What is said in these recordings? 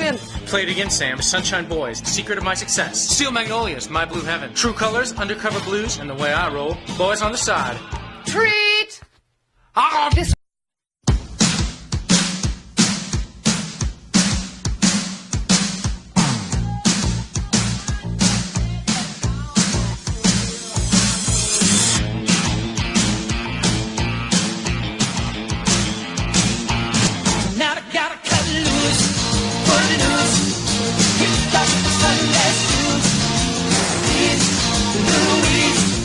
spin. Play it again, Sam. Sunshine Boys, Secret of My Success. Steel Magnolias, My Blue Heaven. True Colors, Undercover Blues, and The Way I Roll. Boys on the Side. Treat! This Now I gotta cut loose, put it loose. You got the Sunday blues.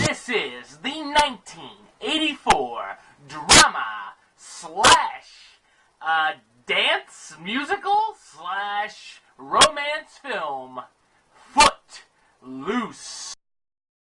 This is the 1984 drama / dance musical / romance film, Footloose.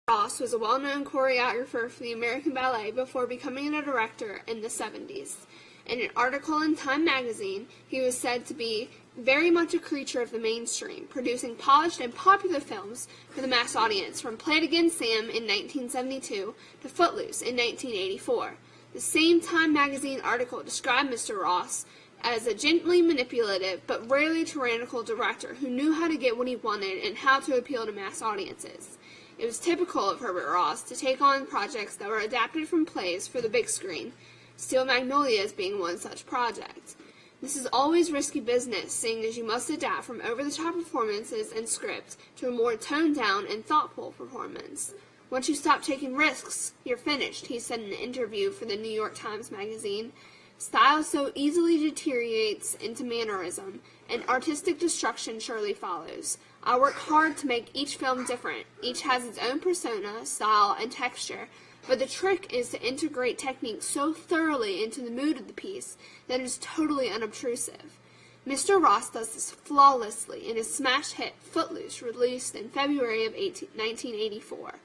Ross was a well-known choreographer for the American Ballet before becoming a director in the 70s. In an article in Time magazine, he was said to be very much a creature of the mainstream, producing polished and popular films for the mass audience, from Play It Again, Sam in 1972 to Footloose in 1984. The same Time magazine article described Mr. Ross as a gently manipulative but rarely tyrannical director who knew how to get what he wanted and how to appeal to mass audiences. It was typical of Herbert Ross to take on projects that were adapted from plays for the big screen, Steel Magnolias being one such project. This is always risky business, seeing as you must adapt from over-the-top performances and script to a more toned-down and thoughtful performance. Once you stop taking risks, you're finished, he said in an interview for the New York Times magazine. Style so easily deteriorates into mannerism, and artistic destruction surely follows. I work hard to make each film different. Each has its own persona, style, and texture, but the trick is to integrate technique so thoroughly into the mood of the piece that it is totally unobtrusive. Mr. Ross does this flawlessly in his smash hit Footloose, released in February of 1984.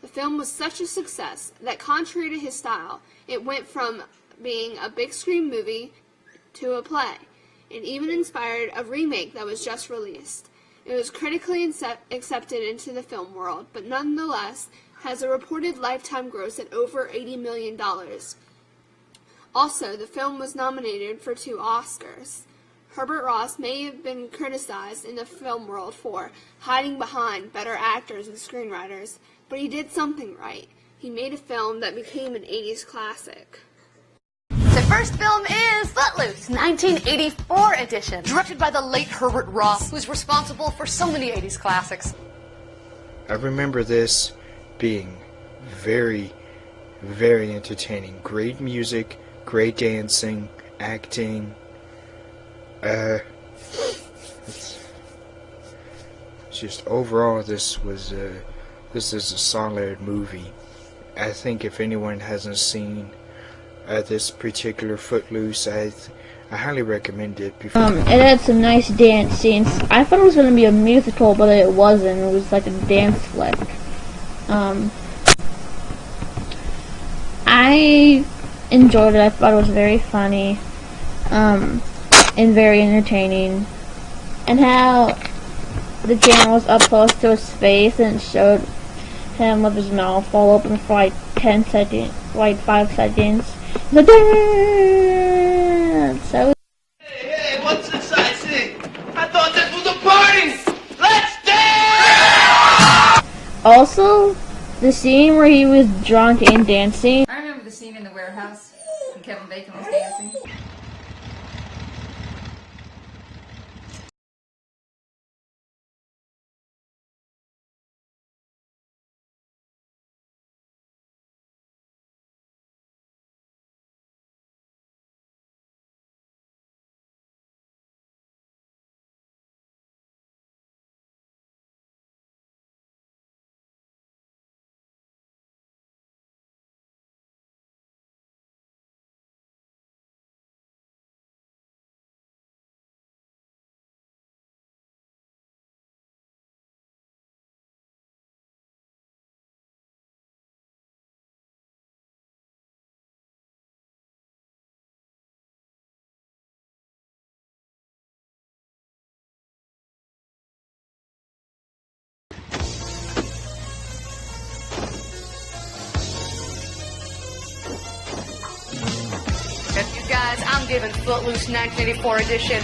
The film was such a success that, contrary to his style, it went from being a big screen movie to a play. It even inspired a remake that was just released. It was critically accepted into the film world, but nonetheless has a reported lifetime gross at over $80 million. Also, the film was nominated for 2 Oscars. Herbert Ross may have been criticized in the film world for hiding behind better actors and screenwriters, but he did something right. He made a film that became an 80s classic. The first film is Footloose, 1984 edition, directed by the late Herbert Ross, who's responsible for so many 80s classics. I remember this being very, very entertaining. Great music, great dancing, acting. It's just overall, this is a solid movie. I think if anyone hasn't seen this particular Footloose, I highly recommend it. It had some nice dance scenes. I thought it was going to be a musical, but it wasn't. It was like a dance flick. I enjoyed it. I thought it was very funny, and very entertaining. And how the camera was up close to his face and showed him with his mouth all open for like 10 seconds, like 5 seconds. The dance! So Hey, what's this I see? I thought this was a party! Let's dance! also, the scene where he was drunk and dancing. I remember the scene in the warehouse when Kevin Bacon was dancing. You guys, I'm giving Footloose 1984 edition